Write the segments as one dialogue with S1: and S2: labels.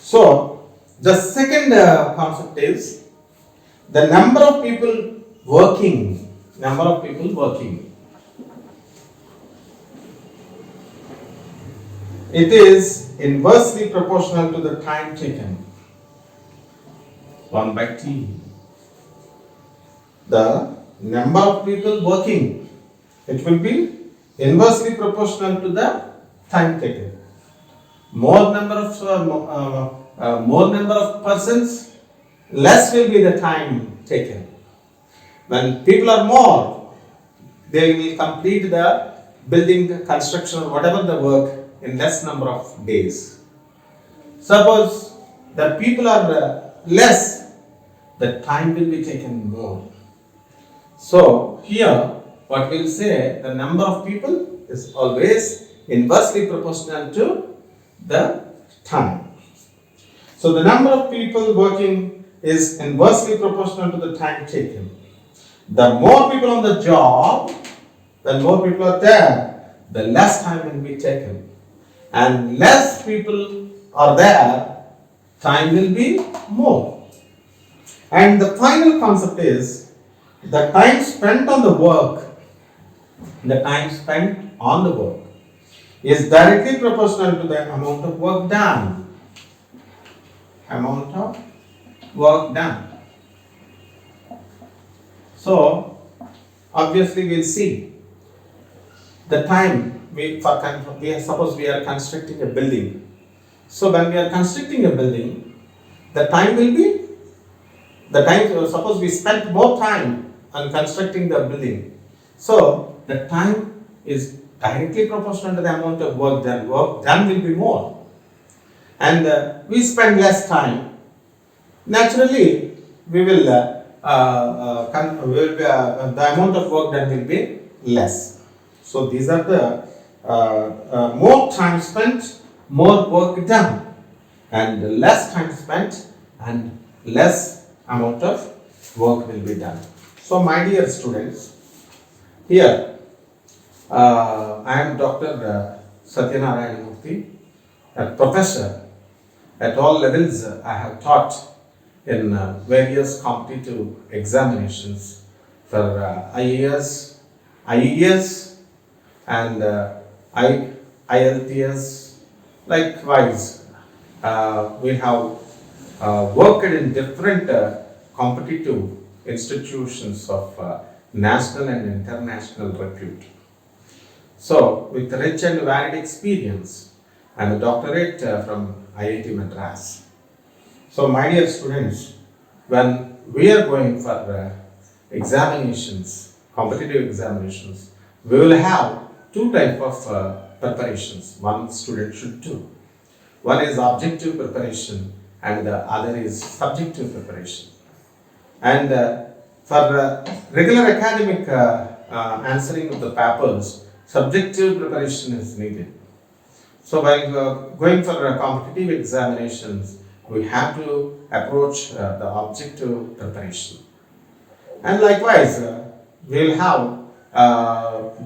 S1: So the second concept is the number of people working. Number of people working. It is inversely proportional to the time taken. 1 by T. The number of people working, it will be inversely proportional to the time taken. More number of persons, less will be the time taken. When people are more, they will complete the building, the construction, or whatever the work in less number of days. Suppose the people are less, the time will be taken more. So here what we'll say, the number of people is always inversely proportional to the time. So the number of people working is inversely proportional to the time taken. The more people on the job, when more people are there, the less time will be taken. And less people are there, time will be more. And the final concept is the time spent on the work. The time spent on the work is directly proportional to the amount of work done. Amount of work done. So obviously we'll see the time. Suppose we are constructing a building. So when we are constructing a building, the time will be suppose we spent more time on constructing the building. So the time is directly proportional to the amount of work done. Work done will be more. And we spend less time. Naturally, we will the amount of work done will be less. So these are the more time spent, more work done, and less time spent and less amount of work will be done. So my dear students, here I am Dr. Satyanarayana Murthy, a professor. At all levels I have taught in various competitive examinations for IAS, IES and IELTS. Likewise, we have worked in different competitive institutions of national and international repute. So, with rich and varied experience, I am a doctorate from IIT Madras. So, my dear students, when we are going for examinations, competitive examinations, we will have two types of preparations. One student should do. One is objective preparation and the other is subjective preparation. And for regular academic answering of the papers, subjective preparation is needed. So while going for competitive examinations, we have to approach the objective preparation. And likewise, we will have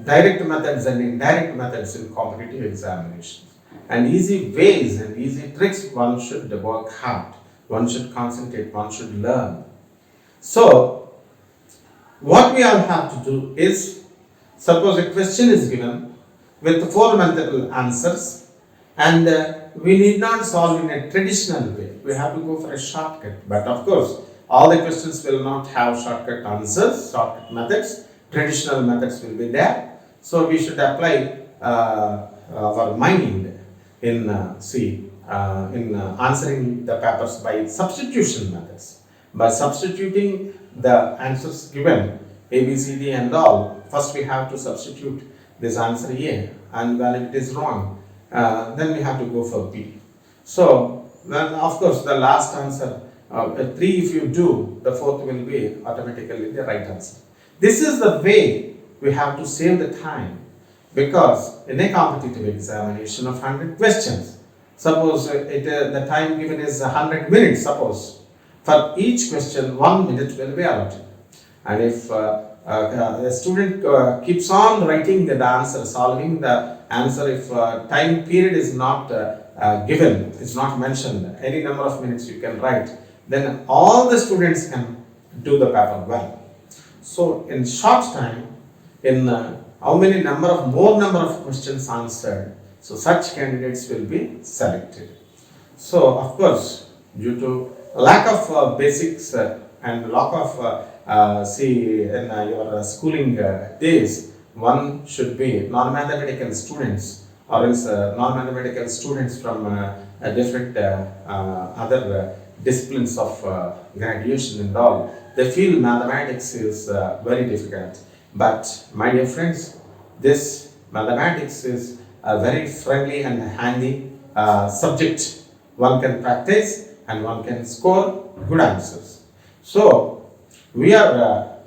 S1: direct methods and indirect methods in competitive examinations. And easy ways and easy tricks one should work hard, one should concentrate, one should learn. So, what we all have to do is, suppose a question is given with 4 multiple answers, and we need not solve in a traditional way. We have to go for a shortcut. But of course, all the questions will not have shortcut answers, shortcut methods. Traditional methods will be there. So we should apply our mind in answering the papers by substitution methods. By substituting the answers given, A, B, C, D and all, first we have to substitute this answer A, and when it is wrong, then we have to go for B. So, then of course the last answer, 3 if you do, the 4th will be automatically the right answer. This is the way we have to save the time, because in a competitive examination of 100 questions, suppose the time given is 100 minutes, suppose. For each question, 1 minute will be allotted. And if a student keeps on writing the answer, solving the answer, if time period is not given, it's not mentioned, any number of minutes you can write, then all the students can do the paper well. So in short time, in how many more number of questions answered, so such candidates will be selected. So of course, due to lack of basics and lack of in your schooling days, one should be non-mathematical students or else non-mathematical students from different other disciplines of graduation and all. They feel mathematics is very difficult. But my dear friends, this mathematics is a very friendly and handy subject. One can practice and one can score good answers. So we are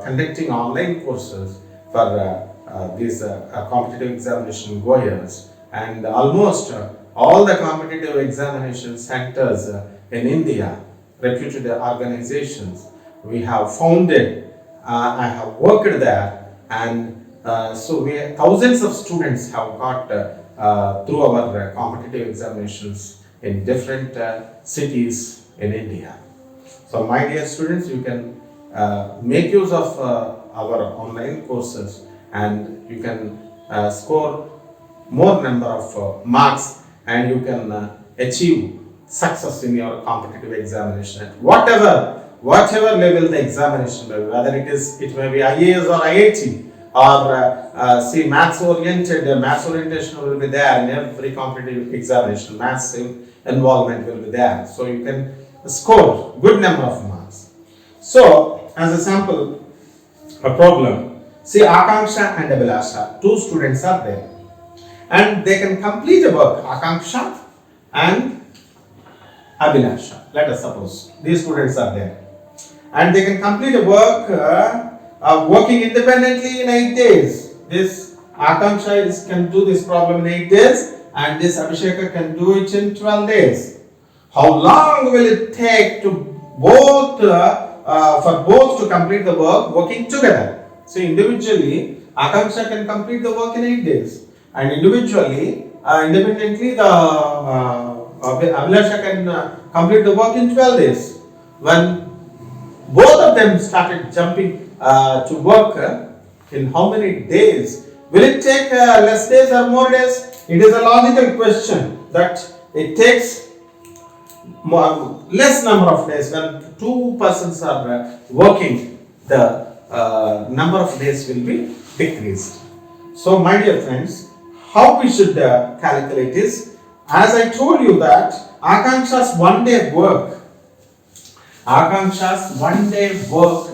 S1: conducting online courses for these competitive examination goers, and almost all the competitive examination centers in India, reputed organizations, we have founded. I have worked there, and so thousands of students have got through our competitive examinations in different cities in India. So my dear students, you can make use of our online courses, and you can score more number of marks, and you can achieve success in your competitive examination at whatever level the examination may be, whether it may be IAS or IIT or maths orientation will be there in every competitive examination. Maths involvement will be there, so you can score good number of marks. So as a sample, a problem. See, Akanksha and Abhilasha, two students are there, and they can complete a work. Akanksha and Abhilasha, let us suppose these students are there, and they can complete a work working independently in 8 days. This Akanksha can do this problem in 8 days, and this Abhisheka can do it in 12 days. How long will it take to both for both to complete the work working together? So individually, Akanksha can complete the work in 8 days, and individually, independently, the Abhilasha can complete the work in 12 days. When both of them started jumping to work in how many days? Will it take less days or more days? It is a logical question that it takes less number of days. When two persons are working, the number of days will be decreased. So my dear friends, how we should calculate is, as I told you that Akanksha's one-day work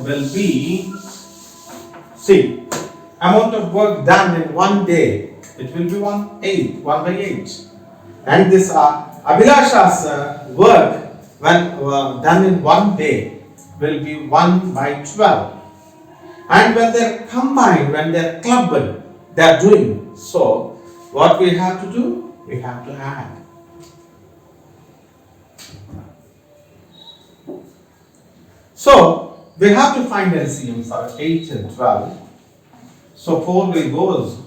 S1: will be, see, amount of work done in 1 day, it will be 1 by 8. And this Abhilasha's work when done in 1 day will be 1 by 12. And when they are combined, when they are clubbed, they are doing. So what we have to do? We have to add. So we have to find LCM for 8 and 12. So 4 will go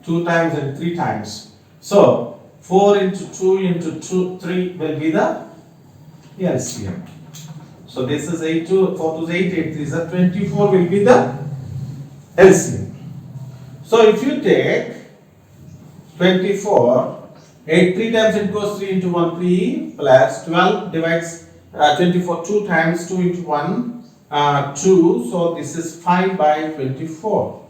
S1: 2 times and 3 times. So 4 into 2 into 3 will be the LCM. So this is 8 to 4 to 8, 8 is 24 will be the LCM. So if you take 24, 8 3 times it goes 3 into 1 3 plus 12 divides 24 2 times 2 into 1 2. So this is 5 by 24.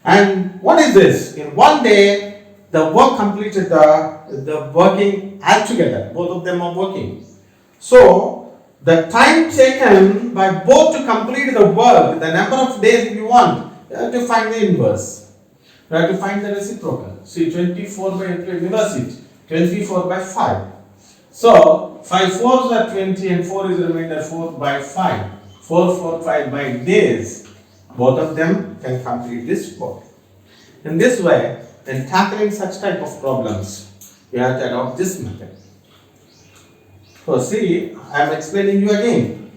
S1: And what is this? In 1 day, the work completed, the working altogether, both of them are working. So the time taken by both to complete the work, the number of days if you want, you have to find the inverse. You have to find the reciprocal. See, 24 by reverse it, 24 by 5. So 5 4s are 20 and 4 is the remainder 4 by 5. 4 4 5 by days. Both of them can complete this work. In this way, in tackling such type of problems, you have to adopt this method. So see, I am explaining you again.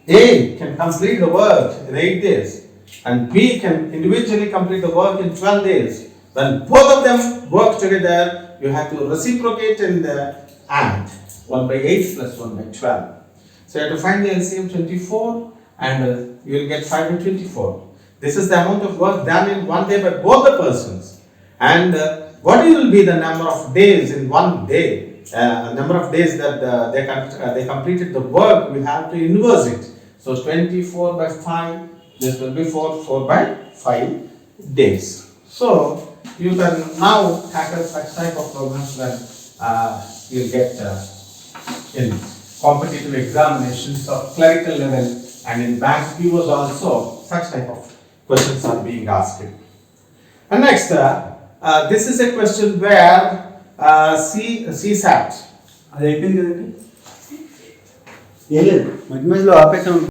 S1: A can complete the work in 8 days, and B can individually complete the work in 12 days. When both of them work together, you have to reciprocate and add 1 by 8 plus 1 by 12. So you have to find the LCM 24 and you will get 5 by 24. This is the amount of work done in one day by both the persons. And what will be the number of days in one day? Number of days that they completed the work, we have to inverse it. So 24 by 5, this will be 4 by 5 days. So you can now tackle such type of programs when you'll get in competitive examinations of clerical level and in bank POs also such type of questions are being asked. And next, this is a question where CSAT.
S2: అది అయిపోయింది కదండి, ఏం లేదు మధ్య మధ్యలో ఆపేసాం.